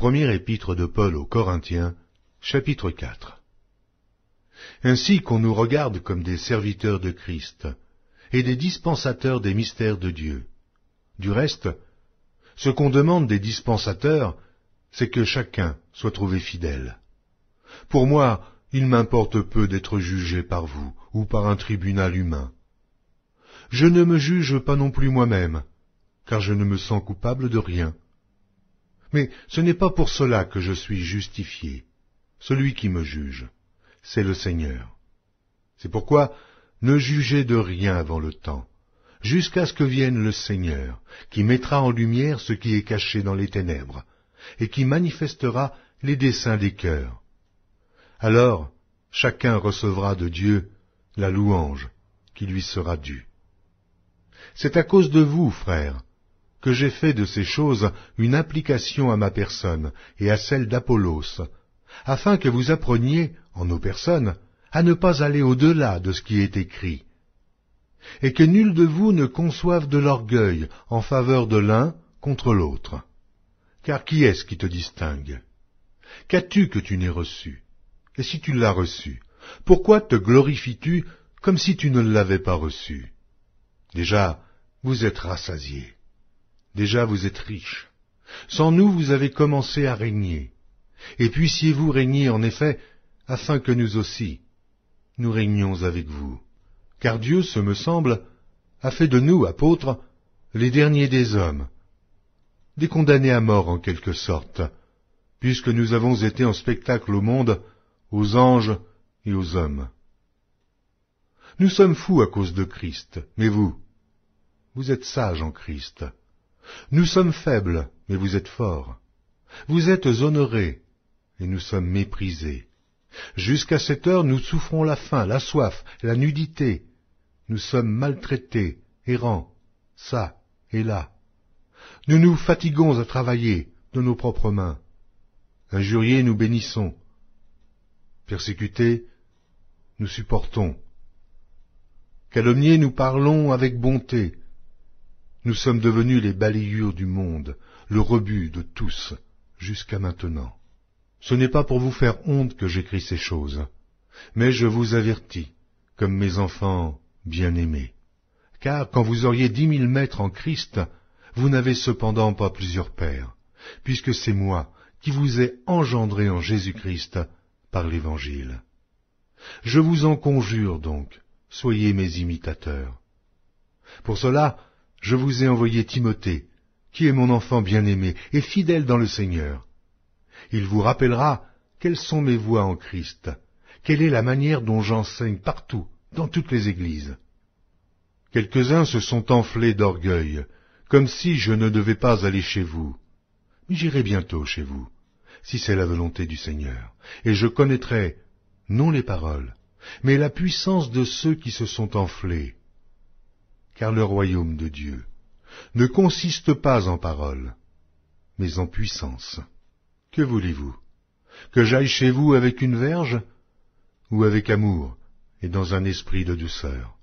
Première épître de Paul aux Corinthiens, chapitre 4. Ainsi qu'on nous regarde comme des serviteurs de Christ et des dispensateurs des mystères de Dieu. Du reste, ce qu'on demande des dispensateurs, c'est que chacun soit trouvé fidèle. Pour moi, il m'importe peu d'être jugé par vous ou par un tribunal humain. Je ne me juge pas non plus moi-même, car je ne me sens coupable de rien. Mais ce n'est pas pour cela que je suis justifié. Celui qui me juge, c'est le Seigneur. C'est pourquoi ne jugez de rien avant le temps, jusqu'à ce que vienne le Seigneur, qui mettra en lumière ce qui est caché dans les ténèbres, et qui manifestera les desseins des cœurs. Alors, chacun recevra de Dieu la louange qui lui sera due. C'est à cause de vous, frères, que j'ai fait de ces choses une application à ma personne et à celle d'Apollos, afin que vous appreniez, en nos personnes, à ne pas aller au-delà de ce qui est écrit, et que nul de vous ne conçoive de l'orgueil en faveur de l'un contre l'autre. Car qui est-ce qui te distingue? Qu'as-tu que tu n'aies reçu? Et si tu l'as reçu, pourquoi te glorifies-tu comme si tu ne l'avais pas reçu? Déjà, vous êtes rassasiés. Déjà, vous êtes riches. Sans nous, vous avez commencé à régner. Et puissiez-vous régner, en effet, afin que nous aussi, nous régnions avec vous. Car Dieu, ce me semble, a fait de nous, apôtres, les derniers des hommes, des condamnés à mort en quelque sorte, puisque nous avons été en spectacle au monde, aux anges et aux hommes. Nous sommes fous à cause de Christ, mais vous êtes sages en Christ. Nous sommes faibles, mais vous êtes forts. Vous êtes honorés, et nous sommes méprisés. Jusqu'à cette heure, nous souffrons la faim, la soif, la nudité. Nous sommes maltraités, errants, ça et là. Nous nous fatiguons à travailler de nos propres mains. Injuriés, nous bénissons. Persécutés, nous supportons. Calomniés, nous parlons avec bonté. Nous sommes devenus les balayures du monde, le rebut de tous, jusqu'à maintenant. Ce n'est pas pour vous faire honte que j'écris ces choses, mais je vous avertis, comme mes enfants bien-aimés. Car quand vous auriez 10 000 maîtres en Christ, vous n'avez cependant pas plusieurs pères, puisque c'est moi qui vous ai engendré en Jésus-Christ par l'Évangile. Je vous en conjure donc, soyez mes imitateurs. Pour cela, je vous ai envoyé Timothée, qui est mon enfant bien-aimé et fidèle dans le Seigneur. Il vous rappellera quelles sont mes voies en Christ, quelle est la manière dont j'enseigne partout, dans toutes les églises. Quelques-uns se sont enflés d'orgueil, comme si je ne devais pas aller chez vous. Mais j'irai bientôt chez vous, si c'est la volonté du Seigneur, et je connaîtrai, non les paroles, mais la puissance de ceux qui se sont enflés. Car le royaume de Dieu ne consiste pas en paroles, mais en puissance. Que voulez-vous? Que j'aille chez vous avec une verge, ou avec amour et dans un esprit de douceur?